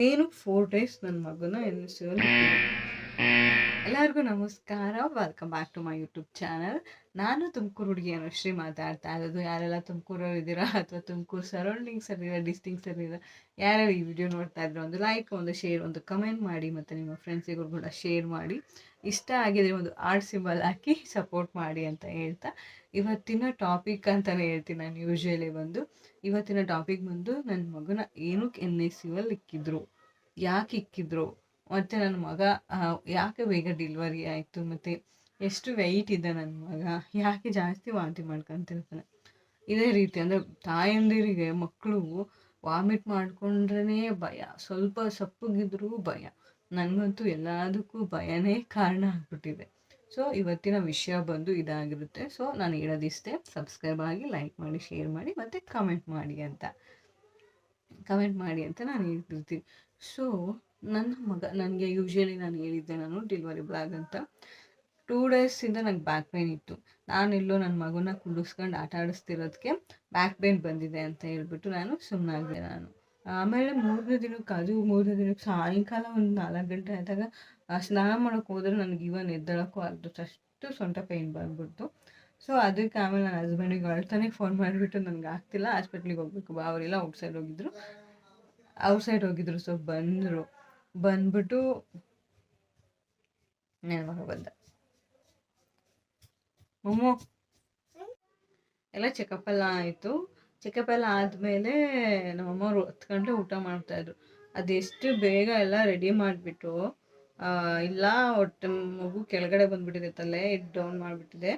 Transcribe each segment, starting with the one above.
ಏನು 4 ಡೇಸ್ ನನ್ನ ಮಗನ ಎನ್‌ಎಸ್‌ಯುವಲ್ಲಿ ಎಲ್ಲರಿಗೂ ನಮಸ್ಕಾರ. Welcome back to my YouTube channel. ನಾನು ತುಮಕೂರು ಹುಡುಗಿ ಅನುಶ್ರೀ ಮಾತಾಡ್ತಾ ಇರೋದು. ಯಾರೆಲ್ಲ ತುಮಕೂರವ್ರು ಇದ್ದೀರಾ ಅಥವಾ ತುಮಕೂರು ಸರೌಂಡಿಂಗ್ಸಲ್ಲಿರೋ ಡಿಸ್ಟಿಂಕ್ಸಲ್ಲಿರೋ ಯಾರ್ಯಾರು ಈ ವಿಡಿಯೋ ನೋಡ್ತಾ ಇದ್ರು, ಒಂದು ಲೈಕ್, ಒಂದು ಶೇರ್, ಒಂದು ಕಮೆಂಟ್ ಮಾಡಿ, ಮತ್ತು ನಿಮ್ಮ ಫ್ರೆಂಡ್ಸಿಗೂ ಕೂಡ ಶೇರ್ ಮಾಡಿ. ಇಷ್ಟ ಆಗಿದ್ರೆ ಒಂದು ಆರ್ಟ್ ಸಿಂಬಲ್ ಹಾಕಿ ಸಪೋರ್ಟ್ ಮಾಡಿ ಅಂತ ಹೇಳ್ತಾ, ಇವತ್ತಿನ ಟಾಪಿಕ್ ಅಂತಲೇ ಹೇಳ್ತೀನಿ ನಾನು. ಇವತ್ತಿನ ಟಾಪಿಕ್ ಬಂದು ನನ್ನ ಮಗನ ಏನಕ್ಕೆ NICUವಲ್ಲಿ ಇಕ್ಕಿದ್ರು, ಯಾಕೆ ಇಕ್ಕಿದ್ರು, ಮತ್ತು ನನ್ನ ಮಗ ಯಾಕೆ ಬೇಗ ಡೆಲಿವರಿ ಆಯಿತು, ಮತ್ತು ಎಷ್ಟು ವೆಯ್ಟ್ ಇದೆ ನನ್ನ ಮಗ, ಯಾಕೆ ಜಾಸ್ತಿ ವಾಂತಿ ಮಾಡ್ಕೊತಿರ್ತಾನೆ. ಇದೇ ರೀತಿ ಅಂದರೆ ತಾಯಂದಿರಿಗೆ ಮಕ್ಕಳು ವಾಮಿಟ್ ಮಾಡ್ಕೊಂಡ್ರೇ ಭಯ, ಸ್ವಲ್ಪ ಸಪ್ಪಗಿದ್ರೂ ಭಯ. ನನಗಂತೂ ಎಲ್ಲದಕ್ಕೂ ಭಯನೇ ಕಾರಣ ಆಗ್ಬಿಟ್ಟಿದೆ. ಸೊ ಇವತ್ತಿನ ವಿಷಯ ಬಂದು ಇದಾಗಿರುತ್ತೆ. ಸೊ ನಾನು ಹೇಳೋದಿಷ್ಟೇ, ಸಬ್ಸ್ಕ್ರೈಬ್ ಆಗಿ, ಲೈಕ್ ಮಾಡಿ, ಶೇರ್ ಮಾಡಿ, ಮತ್ತು ಕಮೆಂಟ್ ಮಾಡಿ ಅಂತ ನಾನು ಹೇಳ್ತಿರ್ತೀನಿ. ಸೊ ನನ್ನ ಮಗ ನನಗೆ ಯೂಶ್ವಲಿ ನಾನು ಹೇಳಿದ್ದೆ, ನಾನು ಡೆಲಿವರಿ ಬ್ಲಾಗ್ ಅಂತ 2 ಡೇಸಿಂದ ನಂಗೆ ಬ್ಯಾಕ್ ಪೇಯ್ನ್ ಇತ್ತು. ನಾನೆಲ್ಲೋ ನನ್ನ ಮಗನ ಕುಡಿಸ್ಕೊಂಡು ಆಟ ಆಡಿಸ್ತಿರೋದಕ್ಕೆ ಬ್ಯಾಕ್ ಪೇಯ್ನ್ ಬಂದಿದೆ ಅಂತ ಹೇಳ್ಬಿಟ್ಟು ನಾನು ಸುಮ್ಮನಾಗಿದೆ. ಆಮೇಲೆ 3ನೇ ದಿನಕ್ಕೆ ಸಾಯಂಕಾಲ ಒಂದು 4 ಗಂಟೆ ಆದಾಗ ಸ್ನಾನ ಮಾಡೋಕ್ಕೆ ಹೋದರೆ ನನಗೆ ಇವನ್ ಎದ್ದೇಳೋಕ್ಕೂ ಅಷ್ಟು ಸೊಂಟ ಪೇಯ್ನ್ ಬಂದ್ಬಿಡ್ತು. ಸೊ ಅದಕ್ಕೆ ಆಮೇಲೆ ನನ್ನ ಹಸ್ಬೆಂಡಿಗೆ ಅಳ್ತಾನೆ ಫೋನ್ ಮಾಡಿಬಿಟ್ಟು, ನನಗೆ ಆಗ್ತಿಲ್ಲ, ಹಾಸ್ಪಿಟ್ಲಿಗೆ ಹೋಗ್ಬೇಕು ಬಾ. ಅವರೆಲ್ಲ ಔಟ್ಸೈಡ್ ಹೋಗಿದ್ರು. ಸೊ ಬಂದ್ಬಿಟ್ಟು ನನ್ನ ಮಗ ಬಂದ. ಮೊಮ್ಮು ಎಲ್ಲ ಚೆಕಪ್ ಎಲ್ಲ ಆಯಿತು. ಚೆಕಪ್ ಎಲ್ಲ ಆದಮೇಲೆ ನಮ್ಮಮ್ಮವ್ರು 10 ಗಂಟೆ ಊಟ ಮಾಡ್ತಾಯಿದ್ರು. ಅದೆಷ್ಟು ಬೇಗ ಎಲ್ಲ ರೆಡಿ ಮಾಡಿಬಿಟ್ಟು, ಇಲ್ಲ ಹೊಟ್ಟೆ ಮಗು ಕೆಳಗಡೆ ಬಂದುಬಿಟ್ಟಿದೆ, ತಲೆ ಡೌನ್ ಮಾಡಿಬಿಟ್ಟಿದೆ,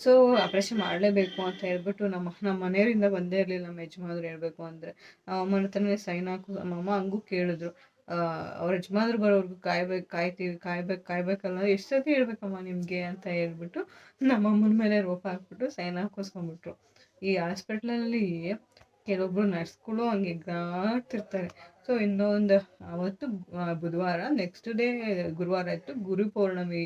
ಸೊ ಆಪ್ರೇಷನ್ ಮಾಡಲೇಬೇಕು ಅಂತ ಹೇಳ್ಬಿಟ್ಟು ನಮ್ಮ ಮನೆಯವರಿಂದ ಬಂದೇ ಇರಲಿಲ್ಲ. ನಮ್ಮ ಯಜಮಾನ್ರು ಹೇಳಬೇಕು ಅಂದರೆ ನಮ್ಮಮ್ಮನ ಹತ್ರನೇ ಸೈನ್ ಹಾಕು. ನಮ್ಮಮ್ಮ ಹಂಗೂ ಕೇಳಿದ್ರು, ಅವ್ರ ಯಜಮಾನ್ರು ಬರೋವ್ರಿಗೂ ಕಾಯ್ಬೇಕಲ್ಲ, ಎಷ್ಟು ಸತಿ ಹೇಳ್ಬೇಕಮ್ಮ ನಿಮಗೆ ಅಂತ ಹೇಳ್ಬಿಟ್ಟು ನಮ್ಮಮ್ಮನ ಮೇಲೆ ರೋಪ ಹಾಕ್ಬಿಟ್ಟು ಸೈನ್ ಹಾಕಿಸ್ಕೊಂಡ್ಬಿಟ್ರು. ಈ ಹಾಸ್ಪಿಟ್ಲಲ್ಲಿ ಕೆಲವೊಬ್ರು ನರ್ಸ್ಗಳು ಹಂಗೆ ಗಾಡ್ತಿರ್ತಾರೆ. ಸೊ ಇನ್ನೊಂದು ಅವತ್ತು ಬುಧವಾರ, ನೆಕ್ಸ್ಟ್ ಡೇ ಗುರುವಾರ ಇತ್ತು, ಗುರುಪೌರ್ಣಮಿ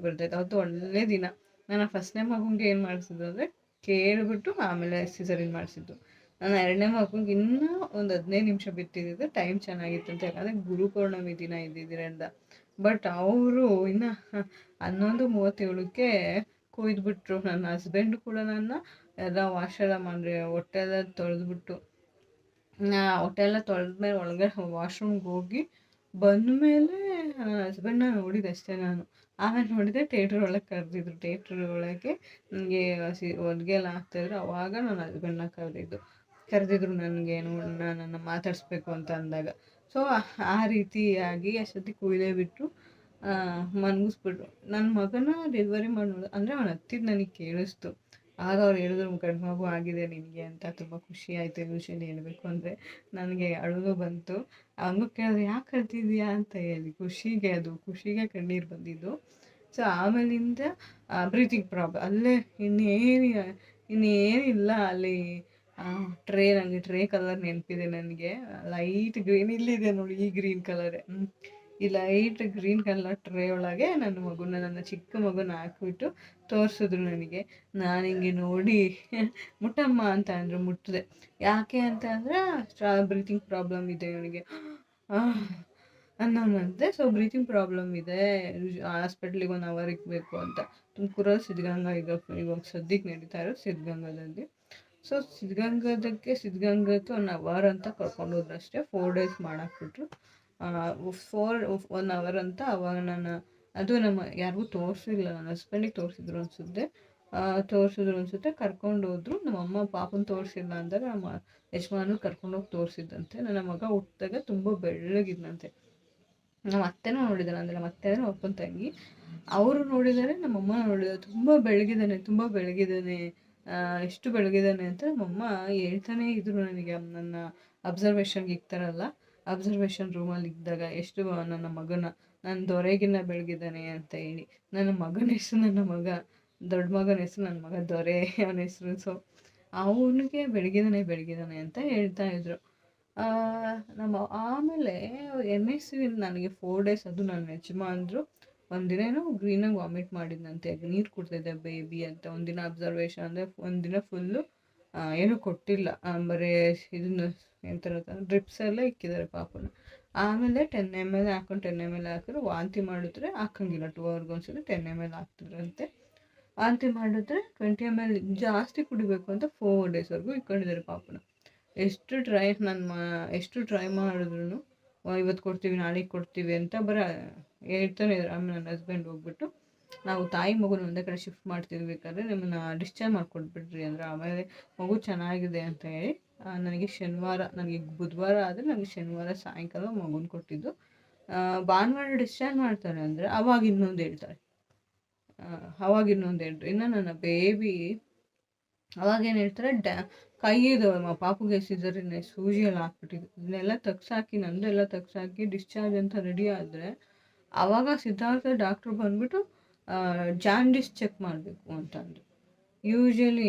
ಬರ್ತೈತೆ. ಅವತ್ತು ಒಳ್ಳೆ ದಿನ. ನನ್ನ ಫಸ್ಟ್ನೇ ಮಗುಗೆ ಏನು ಮಾಡಿಸಿದ್ದು ಅಂದರೆ ಕೇಳಿಬಿಟ್ಟು ಆಮೇಲೆ ಸಿಸರಿನ್ ಮಾಡಿಸಿದ್ದು. ನನ್ನ 2ನೇ ಮಗುಗೆ ಇನ್ನೂ ಒಂದು 15 ನಿಮಿಷ ಬಿಟ್ಟಿದ್ದು, ಟೈಮ್ ಚೆನ್ನಾಗಿತ್ತು ಅಂತ, ಯಾಕಂದರೆ ಗುರುಪೌರ್ಣಮಿ ದಿನ ಇದ್ದಿದ್ದರಿಂದ. ಬಟ್ ಅವರು ಇನ್ನು 11:37ಕ್ಕೆ ಕೊಯ್ದುಬಿಟ್ರು. ನನ್ನ ಹಸ್ಬೆಂಡು ಕೂಡ ನನ್ನ ಎಲ್ಲ ವಾಶ್ ಎಲ್ಲ ಮಾಡಿ ಹೊಟ್ಟೆ ಎಲ್ಲ ತೊಳೆದ್ಮೇಲೆ ಒಳಗಡೆ ವಾಶ್ರೂಮ್ಗೆ ಹೋಗಿ ಬಂದಮೇಲೆ ನನ್ನ ಹಸ್ಬೆಂಡ್ನ ನೋಡಿದಷ್ಟೇ ನಾನು. ಆಮೇಲೆ ನೋಡಿದೆ ಥಿಯೇಟ್ರ್ ಒಳಗೆ ಕರೆದಿದ್ರು. ಥಿಯೇಟ್ರ್ ಒಳಗೆ ನನಗೆ ಹೊಲಿಗೆ ಎಲ್ಲ ಹಾಕ್ತಾಯಿದ್ರು. ಆವಾಗ ನನ್ನ ಹಸ್ಬೆಂಡ್ನ ಕರೆದಿದ್ರು ನನಗೇನು ನನ್ನನ್ನು ಮಾತಾಡಿಸ್ಬೇಕು ಅಂತ ಅಂದಾಗ. ಸೊ ಆ ರೀತಿಯಾಗಿ ಅಷ್ಟೊತ್ತಿಗೆ ಕುಯ್ದೇ ಬಿಟ್ಟು ಮನ್ಗಿಸ್ಬಿಟ್ರು. ನನ್ನ ಮಗನ ಡೆಲಿವರಿ ಮಾಡಿ ಅಂದರೆ ಅವನು ಹತ್ತಿದ್ದು ನನಗೆ ಕೇಳಿಸ್ತು. ಆಗ ಅವ್ರು ಹೇಳಿದ್ರು, ಗಂಡು ಮಗು ಆಗಿದೆ ನಿನಗೆ ಅಂತ. ತುಂಬ ಖುಷಿ ಆಯಿತು. ಯೂಶ್ವಲಿ ಹೇಳಬೇಕು ಅಂದರೆ ನನಗೆ ಅಳು ಬಂತು. ಹಂಗೂ ಕೇಳಿದ್ರೆ ಯಾಕೆ ಕಳ್ತಿದ್ಯಾ ಅಂತ ಹೇಳಿ, ಖುಷಿಗೆ ಕಣ್ಣೀರು ಬಂದಿದ್ದು. ಸೊ ಆಮೇಲಿಂದ ಬ್ರೀತಿಂಗ್ ಪ್ರಾಬ್ಲಮ್, ಅಲ್ಲೇ ಇನ್ನೇನಿಲ್ಲ ಅಲ್ಲಿ. ನನಗೆ ಟ್ರೇ ಕಲರ್ ನೆನಪಿದೆ. ನನಗೆ ಲೈಟ್ ಗ್ರೀನ್, ಇಲ್ಲಿದೆ ನೋಡಿ, ಈ ಗ್ರೀನ್ ಕಲರೇ. ಈ ಲೈಟ್ ಗ್ರೀನ್ ಕಲರ್ ಟ್ರೇ ಒಳಗೆ ನನ್ನ ಚಿಕ್ಕ ಮಗುನ ಹಾಕ್ಬಿಟ್ಟು ತೋರಿಸಿದ್ರು ನನಗೆ. ನಾನು ಹಿಂಗೆ ನೋಡಿ ಮುಟ್ಟಮ್ಮ ಅಂತ ಅಂದರು. ಮುಟ್ಟಿದೆ. ಯಾಕೆ ಅಂತ ಅಂದರೆ ಬ್ರೀತಿಂಗ್ ಪ್ರಾಬ್ಲಮ್ ಇದೆ ಇವನಿಗೆ ಅನ್ನೋನಂತೆ. ಸೊ ಬ್ರೀತಿಂಗ್ ಪ್ರಾಬ್ಲಮ್ ಇದೆ, ಹಾಸ್ಪಿಟ್ಲಿಗೆ 1 ಅವರ್ ಇರಬೇಕು ಅಂತ. ತುಮಕೂರಲ್ಲಿ ಸಿದ್ಧಗಂಗಾ ಇವಾಗ ಸದ್ಯಕ್ಕೆ ನಡೀತಾ ಇರೋ ಸಿದ್ಧಗಂಗಾದಲ್ಲಿ. ಸೊ ಸಿದ್ಧಗಂಗಕ್ಕೆ 1 ಅವರ್ ಅಂತ ಕರ್ಕೊಂಡೋದ್ರು ಅಷ್ಟೇ. 4 ಡೇಸ್ ಮಾಡಾಕ್ಬಿಟ್ರು. 1 ಅವರ್ ಅಂತ. ಅವಾಗ ಅದು ಯಾರಿಗೂ ತೋರಿಸಿಲ್ಲ, ನನ್ನ ಹಸ್ಬೆಂಡಿಗೆ ತೋರಿಸಿದ್ರು ಅನಿಸುತ್ತೆ. ಕರ್ಕೊಂಡು ಹೋದ್ರು. ನಮ್ಮಮ್ಮ ಪಾಪನ ತೋರಿಸಿಲ್ಲ ಅಂದಾಗ ನಮ್ಮ ಯಜಮಾನರು ಕರ್ಕೊಂಡೋಗಿ ತೋರಿಸಿದ್ದಂತೆ. ನನ್ನ ಮಗ ಹುಟ್ಟಿದಾಗ ತುಂಬ ಬೆಳ್ಳಗಿದ್ದಂತೆ. ನಮ್ಮ ಅತ್ತೆನೂ ನೋಡಿದ್ದಾರೆ, ಅಂದರೆ ನಮ್ಮ ಅತ್ತೆ ನಮ್ಮ ಅಪ್ಪನ ತಂಗಿ, ಅವರು ನೋಡಿದ್ದಾರೆ, ನಮ್ಮಮ್ಮ ನೋಡಿದ್ದಾರೆ. ತುಂಬ ಬೆಳಗಿದ್ದಾನೆ, ಎಷ್ಟು ಬೆಳಗಿದ್ದಾನೆ ಅಂತ ನಮ್ಮಮ್ಮ ಹೇಳ್ತಾನೇ ಇದ್ರು ನನಗೆ. ನನ್ನ ಅಬ್ಸರ್ವೇಷನ್ಗೆ ಇಕ್ತಾರಲ್ಲ, ಅಬ್ಸರ್ವೇಷನ್ ರೂಮಲ್ಲಿ ಇದ್ದಾಗ ಎಷ್ಟು ನನ್ನ ಮಗನ, ನನ್ನ ದೊರೆಗಿನ್ನ ಬೆಳಗಿದ್ದಾನೆ ಅಂತ ಹೇಳಿ. ನನ್ನ ಮಗನ ಹೆಸರು, ದೊಡ್ಡ ಮಗನ ಹೆಸರು ನನ್ನ ಮಗ ದೊರೆ, ಅವನ ಹೆಸರು. ಸೊ ಅವನಿಗೆ ಬೆಳಗಿದ್ದಾನೆ ಅಂತ ಹೇಳ್ತಾ ಇದ್ರು. ಆಮೇಲೆ NICU ನನಗೆ 4 ಡೇಸ್. ಅದು ನನ್ನ ಯಜಮಾನ್ರು ಒಂದಿನ ಏನೋ ಗ್ರೀನಾಗಿ ವಾಮಿಟ್ ಮಾಡಿದ್ದಂತೆ, ನೀರು ಕುಡ್ತಿದ್ದೆ ಬೇಬಿ ಅಂತ. ಒಂದಿನ ಅಬ್ಸರ್ವೇಷನ್ ಅಂದರೆ ಒಂದಿನ ಫುಲ್ಲು ಏನೂ ಕೊಟ್ಟಿಲ್ಲ, ಬರೀ ಇದನ್ನು ಎಂಥರ ಡ್ರಿಪ್ಸ್ ಎಲ್ಲ ಇಕ್ಕಿದ್ದಾರೆ ಪಾಪನ. ಆಮೇಲೆ 10 ml ಹಾಕೊಂಡು 10 ml ಹಾಕಿದ್ರೆ ವಾಂತಿ ಮಾಡಿದ್ರೆ ಹಾಕಂಗಿಲ್ಲ, 2 hours ಒಂದ್ಸಲ 10 ml ಹಾಕ್ತಿದ್ರಂತೆ. ವಾಂತಿ ಮಾಡಿದ್ರೆ 20 ml ಜಾಸ್ತಿ ಕುಡಿಬೇಕು ಅಂತ 4 daysವರೆಗೂ ಇಟ್ಕೊಂಡಿದ್ದಾರೆ ಪಾಪನ. ಎಷ್ಟು ಟ್ರೈ ಮಾಡಿದ್ರು ಇವತ್ತು ಕೊಡ್ತೀವಿ ನಾಳೆಗೆ ಕೊಡ್ತೀವಿ ಅಂತ ಹೇಳ್ತಾನೆ ಇದ್ದಾರೆ. ಆಮೇಲೆ ನನ್ನ ಹಸ್ಬೆಂಡ್ ಹೋಗ್ಬಿಟ್ಟು ನಾವು ತಾಯಿ ಮಗುನ ಒಂದೇ ಕಡೆ ಶಿಫ್ಟ್ ಮಾಡ್ತಿರ್ಬೇಕಾದ್ರೆ ನಿಮ್ಮನ್ನ ಡಿಸ್ಚಾರ್ಜ್ ಮಾಡಿಕೊಟ್ಬಿಟ್ರಿ ಅಂದರೆ ಆಮೇಲೆ ಮಗು ಚೆನ್ನಾಗಿದೆ ಅಂತ ಹೇಳಿ ನನಗೆ ಬುಧವಾರ ಆದರೆ ನನಗೆ ಶನಿವಾರ ಸಾಯಂಕಾಲ ಮಗುನ ಕೊಟ್ಟಿದ್ದು. ಭಾನುವಾರ ಡಿಸ್ಚಾರ್ಜ್ ಮಾಡ್ತಾರೆ ಅಂದರೆ ಅವಾಗ ಇನ್ನೊಂದು ಹೇಳ್ತಾರೆ, ಇನ್ನು ನನ್ನ ಬೇಬಿ ಅವಾಗೇನು ಹೇಳ್ತಾರೆ, ಕೈಯಿದು ಪಾಪುಗೆ ಸಿಸರಿನ ಸೂಜಿ ಎಲ್ಲ ಹಾಕ್ಬಿಟ್ಟಿದ್ದು, ಇದನ್ನೆಲ್ಲ ತೆಗ್ಸಾಕಿ ನಂದೆಲ್ಲ ತೆಗ್ಸಾಕಿ ಡಿಸ್ಚಾರ್ಜ್ ಅಂತ ರೆಡಿ ಆದರೆ ಆವಾಗ ಸಿದ್ಧಾರ್ಥ ಡಾಕ್ಟ್ರು ಬಂದ್ಬಿಟ್ಟು ಜಾಂಡಿಸ್ ಚೆಕ್ ಮಾಡಬೇಕು ಅಂತಂದು. ಯೂಶ್ವಲಿ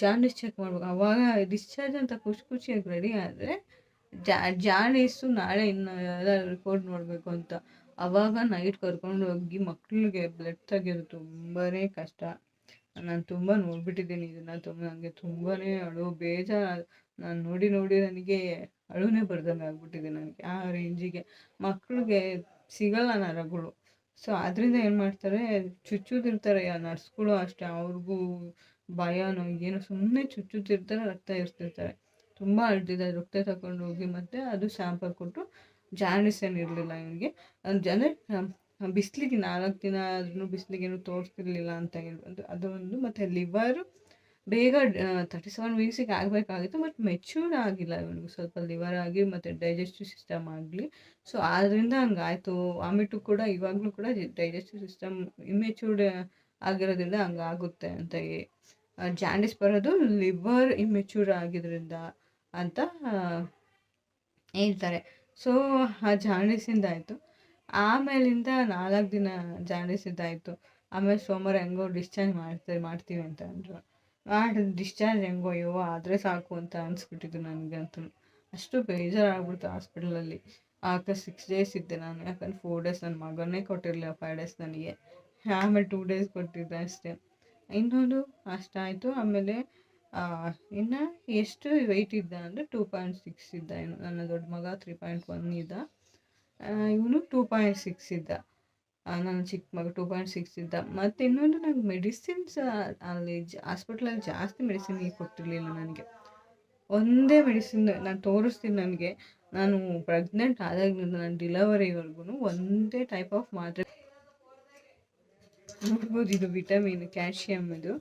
ಜಾಂಡಿಸ್ ಚೆಕ್ ಮಾಡ್ಬೇಕು. ಆವಾಗ ಡಿಸ್ಚಾರ್ಜ್ ಅಂತ ಖುಷಿಯಾಗಿ ರೆಡಿ ಆದರೆ ಜಾಂಡೀಸು ನಾಳೆ ಇನ್ನು ಎಲ್ಲ ರಿಪೋರ್ಟ್ ನೋಡಬೇಕು ಅಂತ. ಆವಾಗ ನೈಟ್ ಕರ್ಕೊಂಡು ಹೋಗಿ ಮಕ್ಕಳಿಗೆ ಬ್ಲಡ್ ತೆಗೆಯೋದು ತುಂಬಾ ಕಷ್ಟ. ನಾನು ತುಂಬ ನೋಡ್ಬಿಟ್ಟಿದ್ದೀನಿ ಇದನ್ನು. ನನಗೆ ತುಂಬಾ ಬೇಜಾರು. ನಾನು ನೋಡಿ ನನಗೆ ಅಳುನೇ ಬರ್ದಂಗೆ ಆಗ್ಬಿಟ್ಟಿದೆ ನನಗೆ. ಆ ರೇಂಜಿಗೆ ಮಕ್ಕಳಿಗೆ ಸಿಗಲ್ಲ ನರಗಳು. ಸೊ ಅದರಿಂದ ಏನು ಮಾಡ್ತಾರೆ, ಚುಚ್ಚುತ್ತಿರ್ತಾರೆ. ನರ್ಸ್ಗಳು ಅಷ್ಟೇ, ಅವ್ರಿಗೂ ಭಯನೋ ಏನೋ ಸುಮ್ಮನೆ ಚುಚ್ಚುತ್ತಿರ್ತಾರೆ, ರಕ್ತ ಇರ್ತಿರ್ತಾರೆ. ತುಂಬ ಅಳ್ತಿದ್ದೆ. ರಕ್ತ ತಗೊಂಡು ಹೋಗಿ ಮತ್ತು ಅದು ಸ್ಯಾಂಪಲ್ ಕೊಟ್ಟು ಜಾಂಡಿಸ್ ಏನಿರಲಿಲ್ಲ ಇವನಿಗೆ. ಅಂದರೆ ಬಿಸಿಲಿಗೆ 4 ದಿನ ಆದ್ರೂ ಬಿಸಿಲಿಗೇನು ತೋರಿಸ್ತಿರ್ಲಿಲ್ಲ ಅಂತ ಹೇಳ್ಬೋದು. ಅದೊಂದು. ಮತ್ತು ಲಿವರು ಬೇಗ 37 ವೀಕ್ಸಿಗೆ ಆಗಬೇಕಾಗಿತ್ತು, ಬಟ್ ಮೆಚ್ಯೂರ್ಡ್ ಆಗಿಲ್ಲ ಇವನಿಗೆ. ಸ್ವಲ್ಪ ಲಿವರ್ ಆಗಿ ಮತ್ತು ಡೈಜೆಸ್ಟಿವ್ ಸಿಸ್ಟಮ್ ಆಗಲಿ. ಸೊ ಆದ್ದರಿಂದ ಹಂಗಾಯಿತು. ವಾಮಿಟು ಕೂಡ ಇವಾಗಲೂ ಕೂಡ ಡೈಜೆಸ್ಟಿವ್ ಸಿಸ್ಟಮ್ ಇಮ್ಮೆಚ್ಯೂರ್ಡ್ ಆಗಿರೋದ್ರಿಂದ ಹಂಗಾಗುತ್ತೆ ಅಂತ. ಜಾಂಡಿಸ್ ಬರೋದು ಲಿವರ್ ಇಮ್ಮೆಚ್ಯೂರ್ ಆಗಿದ್ರಿಂದ ಅಂತ ಹೇಳ್ತಾರೆ. ಸೊ ಆ ಜಾಂಡೀಸಿಂದ ಆಯಿತು. ಆಮೇಲಿಂದ 4 ದಿನ ಜಾಂಡೀಸಿದ್ದಾಯಿತು. ಆಮೇಲೆ ಸೋಮವಾರ ಹೆಂಗೋ ಡಿಸ್ಚಾರ್ಜ್ ಮಾಡ್ತೀವಿ ಅಂತ ಅಂದರು. ಡಿಸ್ಚಾರ್ಜ್ ಹೆಂಗೋ ಆದರೆ ಸಾಕು ಅಂತ ಅನಿಸ್ಬಿಟ್ಟಿದ್ದು ನನಗಂತೂ. ಅಷ್ಟು ಬೇಜಾರಾಗ್ಬಿಡ್ತು ಹಾಸ್ಪಿಟಲಲ್ಲಿ. ಆಗ 6 days ಇದ್ದೆ ನಾನು. ಯಾಕಂದ್ರೆ 4 days ನನ್ನ ಮಗನೇ ಕೊಟ್ಟಿರಲಿಲ್ಲ, 5 days ನನಗೆ. ಆಮೇಲೆ 2 days ಕೊಟ್ಟಿದ್ದೆ ಅಷ್ಟೇ. ಇನ್ನೊಂದು ಅಷ್ಟಾಯಿತು. ಆಮೇಲೆ ಇನ್ನು ಎಷ್ಟು ವೆಯ್ಟ್ ಇದ್ದ ಅಂದರೆ 2.6 ಇದ್ದ. ನನ್ನ ದೊಡ್ಡ ಮಗ 3.1 ಇದ್ದ, ಇವನು 2.6 ಇದ್ದ. ನನ್ನ ಚಿಕ್ಕ ಮಗ 2.6 ಇದ್ದ. ಮತ್ತು ಇನ್ನೊಂದು ನಂಗೆ ಮೆಡಿಸಿನ್ಸ್ ಅಲ್ಲಿ ಹಾಸ್ಪಿಟ್ಲಲ್ಲಿ ಜಾಸ್ತಿ ಮೆಡಿಸಿನ್ ಕೊಟ್ಟಿರಲಿಲ್ಲ ನನಗೆ. ಒಂದೇ ಮೆಡಿಸಿನ್ ನಾನು ತೋರಿಸ್ತೀನಿ. ನಾನು ಪ್ರೆಗ್ನೆಂಟ್ ಆದಾಗಿನಿಂದ ನಾನು ಡಿಲವರಿವರೆಗೂ ಒಂದೇ ಟೈಪ್ ಆಫ್ ಮಾತ್ರೆ ನೋಡ್ಬೋದು. ಇದು ವಿಟಮಿನ್ ಕ್ಯಾಲ್ಶಿಯಮ್, ಇದು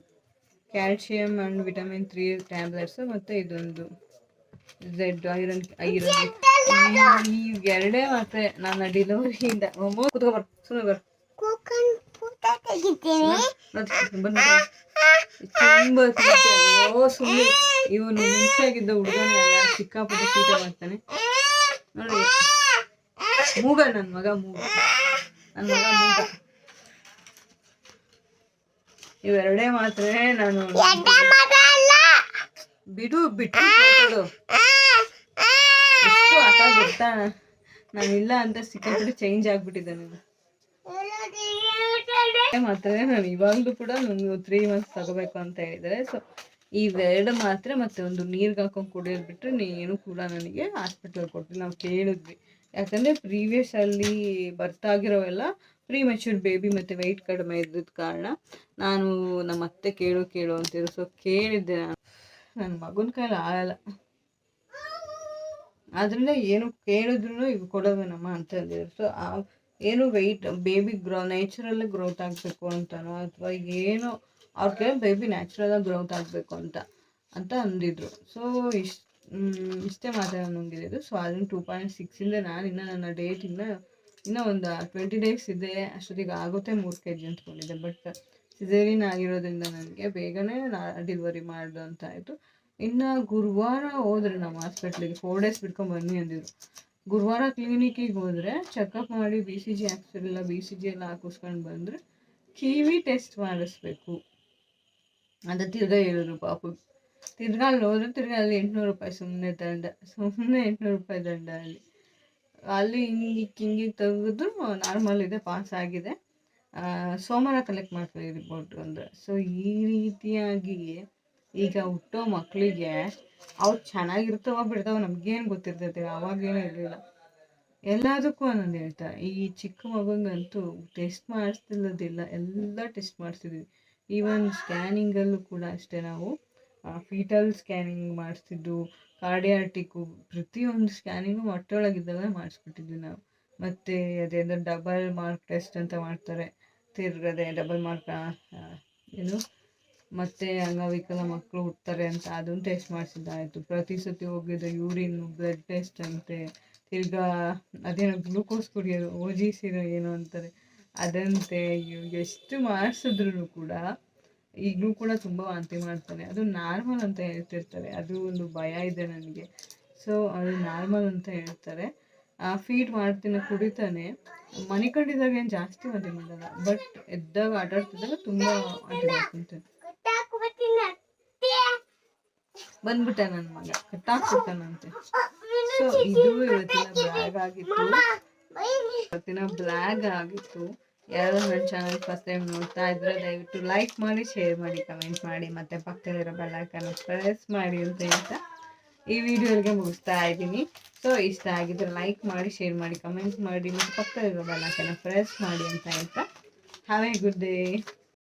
ಕ್ಯಾಲ್ಶಿಯಮ್ ಆ್ಯಂಡ್ ವಿಟಮಿನ್ 3 ಟ್ಯಾಬ್ಲೆಟ್ಸು, ಮತ್ತು ಇದೊಂದು ಝೆಡ್ ಐರನ್. ಈ 2 ಮಾತ್ರೆ ನನ್ನ ಡಿಲವರಿಯಿಂದ. ಕುತ್ಕೊಬರ್, ಸುಮ್ಮನೆ ಬರ್. ತುಂಬ ಸುಮ್ಮನೆ ಇವನು ಮುಂಚಾಗಿದ್ದ ಹುಡುಗನೇ ಅಲ್ಲ, ಸಿಕ್ಕಾಪಟ್ಟೆ ಸೀಟೆ ಮಾಡ್ತಾನೆ ನೋಡಿ. ಮೂಗ ನನ್ನ ಮಗ ಮೂಗ. ಇವೆರಡೇ ಮಾತ್ರ ನಾನು ಬಿಟ್ಟು ಎಷ್ಟು ಆಟ ಗೊತ್ತಾ. ನಾನಿಲ್ಲ ಅಂತ ಸಿಕ್ಕಾಪಟ್ಟೆ ಚೇಂಜ್ ಆಗ್ಬಿಟ್ಟಿದ್ದೆ ನಾನು. ಮಾತ್ರ ನಾನು ಇವಾಗಲೂ ಕೂಡ ನಾನು 3 months ತಗೋಬೇಕು ಅಂತ ಹೇಳಿದ್ದಾರೆ. ಸೊ ಇವೆರಡು ಮಾತ್ರ ಮತ್ತೆ ಒಂದು ನೀರ್ಗೆ ಹಾಕೊಂಡು ಕುಡಿಯೋದು ಬಿಟ್ಟರೆ ಏನು ಕೂಡ ನನಗೆ ಹಾಸ್ಪಿಟಲ್ ಕೊಟ್ಟು ನಾವು ಕೇಳಿದ್ವಿ. ಯಾಕಂದರೆ ಪ್ರೀವಿಯಸ್ಸಲ್ಲಿ ಬರ್ತಾಗಿರೋವೆಲ್ಲ ಪ್ರೀ ಮೆಚ್ಯೂರ್ಡ್ ಬೇಬಿ ಮತ್ತು ವೆಯ್ಟ್ ಕಡಿಮೆ ಇದ್ದಿದ್ದ ಕಾರಣ ನಾನು ನಮ್ಮ ಅತ್ತೆ ಕೇಳು ಅಂತಿದ್ರು. ಸೊ ಕೇಳಿದ್ದೆ. ನನ್ನ ಮಗನ ಕೈಲಿ ಆಗಲ್ಲ, ಆದ್ದರಿಂದ ಏನು ಕೇಳಿದ್ರು ಇವು ಕೊಡೋವೇನಮ್ಮ ಅಂತ ಹೇಳಿದ್ರು. ಸೊ ಏನು ವೆಯ್ಟ್ ಬೇಬಿ ನ್ಯಾಚುರಲ್ ಗ್ರೋತ್ ಆಗಬೇಕು ಅಂತನೋ ಅಥವಾ ಏನೋ ಅವ್ರಿಗೆ ಬೇಬಿ ನ್ಯಾಚುರಲಾಗಿ ಗ್ರೋತ್ ಆಗಬೇಕು ಅಂತ ಅಂದಿದ್ರು. ಸೊ ಇಷ್ಟೇ ಮಾತ್ರ ನನಗಿದ್ದು. ಸೊ ಅದನ್ನು 2.6 ನಾನು ನನ್ನ ಡೇಟ್ ಇನ್ನೂ ಒಂದು 20 days ಇದೆ, ಅಷ್ಟೊತ್ತಿಗೆ ಆಗುತ್ತೆ 3 kg ಅಂದ್ಕೊಂಡಿದ್ದೆ. ಬಟ್ ಸಿಸೇರಿಯನ್ ಆಗಿರೋದ್ರಿಂದ ನನಗೆ ಬೇಗನೆ ಡೆಲಿವರಿ ಮಾಡ್ದು ಅಂತ ಆಯಿತು. ಇನ್ನು ಗುರುವಾರ ಹೋದ್ರೆ ನಮ್ಮ ಹಾಸ್ಪಿಟ್ಲಿಗೆ 4 days ಬಿಟ್ಕೊಂಡು ಬನ್ನಿ ಅಂದಿದ್ರು. ಗುರುವಾರ ಕ್ಲಿನಿಕ್ಕಿಗೆ ಹೋದರೆ ಚೆಕಪ್ ಮಾಡಿ BCG ಹಾಕ್ಸಿರಲಿಲ್ಲ, BCG ಎಲ್ಲ ಹಾಕಿಸ್ಕೊಂಡು ಬಂದರೆ ಕಿವಿ ಟೆಸ್ಟ್ ಮಾಡಿಸ್ಬೇಕು ಅಂತ ತಿರ್ಗಾ ಹೇಳಿದ್ರು ಪಾಪು. ತಿರ್ಗಾ ಅಲ್ಲಿ ಹೋದ್ರೆ ತಿರ್ಗಾ ಅಲ್ಲಿ 800 ರೂಪಾಯಿ ಸುಮ್ಮನೆ 800 ರೂಪಾಯಿ ದಂಡ. ಅಲ್ಲಿ ಹಿಂಗೆ ತೆಗೆದ್ರು ನಾರ್ಮಲ್ ಇದೆ, ಪಾಸ್ ಆಗಿದೆ. ಸೋಮವಾರ ಕಲೆಕ್ಟ್ ಮಾಡ್ತೀವಿ ರಿಪೋರ್ಟ್ ಅಂದರೆ. ಸೊ ಈ ರೀತಿಯಾಗಿ ಈಗ ಹುಟ್ಟೋ ಮಕ್ಕಳಿಗೆ ಅವ್ರು ಚೆನ್ನಾಗಿರ್ತಾವ ಬಿಡ್ತಾವ ನಮ್ಗೇನು ಗೊತ್ತಿರ್ತೈತೆ, ಅವಾಗೇನು ಇರಲಿಲ್ಲ. ಎಲ್ಲದಕ್ಕೂ ಒಂದೊಂದು ಹೇಳ್ತಾರೆ. ಈ ಚಿಕ್ಕ ಮಗಂಗಂತೂ ಟೆಸ್ಟ್ ಮಾಡಿಸ್ತಿಲ್ಲದಿಲ್ಲ, ಎಲ್ಲ ಟೆಸ್ಟ್ ಮಾಡಿಸ್ತಿದ್ವಿ. ಈವನ್ ಸ್ಕ್ಯಾನಿಂಗಲ್ಲೂ ಕೂಡ ಅಷ್ಟೇ, ನಾವು ಫೀಟಲ್ ಸ್ಕ್ಯಾನಿಂಗ್ ಮಾಡಿಸ್ತಿದ್ದು, ಕಾರ್ಡಿಯಾಟಿಕ್ಕು, ಪ್ರತಿಯೊಂದು ಸ್ಕ್ಯಾನಿಂಗು ಹೊಟ್ಟೆ ಒಳಗಿದ್ದಾಗ ಮಾಡಿಸ್ಬಿಟ್ಟಿದ್ವಿ ನಾವು. ಮತ್ತು ಅದೇನೋ ಡಬಲ್ ಮಾರ್ಕ್ ಟೆಸ್ಟ್ ಅಂತ ಮಾಡ್ತಾರೆ, ತಿರ್ಗದೆ ಡಬಲ್ ಮಾರ್ಕ್ ಏನು ಮತ್ತು ಅಂಗವಿಕಲ ಮಕ್ಕಳು ಹುಡ್ತಾರೆ ಅಂತ ಅದನ್ನು ಟೆಸ್ಟ್ ಮಾಡಿಸಿದ್ದಾಯಿತು. ಪ್ರತಿ ಸತಿ ಹೋಗಿದ್ದು ಯೂರಿನ್ನು, ಬ್ಲಡ್ ಟೆಸ್ಟ್ ಅಂತೆ, ತಿರ್ಗಾ ಅದೇನೋ ಗ್ಲೂಕೋಸ್ ಕುಡಿಯೋದು, OGC ಏನೋ ಅಂತಾರೆ ಅದಂತೆ. ಎಷ್ಟು ಮಾಡಿಸಿದ್ರು ಕೂಡ ಈಗಲೂ ಕೂಡ ತುಂಬ ವಾಂತಿ ಮಾಡ್ತಾನೆ. ಅದು ನಾರ್ಮಲ್ ಅಂತ ಹೇಳ್ತಿರ್ತಾರೆ, ಅದು ಒಂದು ಭಯ ಇದೆ ನನಗೆ. ಸೊ ಅದು ನಾರ್ಮಲ್ ಅಂತ ಹೇಳ್ತಾರೆ. ಫೀಡ್ ಮಾಡ್ತೀನಿ, ಕುಡಿತಾನೆ. ಮನೆ ಕಂಡಿದ್ದಾಗ ಏನು ಜಾಸ್ತಿ ವಾಂತಿ ಮಾಡಲ್ಲ, ಬಟ್ ಎದ್ದಾಗ ಆಟಾಡ್ತಿದ್ದಾಗ ತುಂಬ ವಾಂತಿ ಮಾಡ್ಕೊತಾನೆ. ಬಂದ್ಬಿಟ್ಟ ನನ್ನ ಮಗ, ಕಟ್ಟಾಕ್ಬಿಡ್ತಾನಂತೆ. ಸೊ ಇದು ಇವತ್ತಿನ ಬ್ಲಾಗ್ ಆಗಿತ್ತು. ಯಾರು ನನ್ನ ಚಾನಲ್ ಫಸ್ಟ್ ಟೈಮ್ ನೋಡ್ತಾ ಇದ್ರೆ ದಯವಿಟ್ಟು ಲೈಕ್ ಮಾಡಿ, ಶೇರ್ ಮಾಡಿ, ಕಮೆಂಟ್ ಮಾಡಿ, ಮತ್ತು ಪಕ್ಕದಲ್ಲಿರೋ ಬೆಲ್ ಐಕಾನ್ ಪ್ರೆಸ್ ಮಾಡಿ ಅಂತ ಹೇಳ್ತಾ ಈ ವಿಡಿಯೋಗೆ ಮುಗಿಸ್ತಾ ಇದ್ದೀನಿ. ಸೊ ಇಷ್ಟ ಆಗಿದ್ರೆ ಲೈಕ್ ಮಾಡಿ, ಶೇರ್ ಮಾಡಿ, ಕಮೆಂಟ್ ಮಾಡಿ, ಮತ್ತು ಪಕ್ಕದಲ್ಲಿರೋ ಬೆಲ್ ಐಕಾನ್ ಪ್ರೆಸ್ ಮಾಡಿ ಅಂತ ಹೇಳ್ತಾ ಹ್ಯಾವ್ ಎ ಗುಡ್ ಡೇ.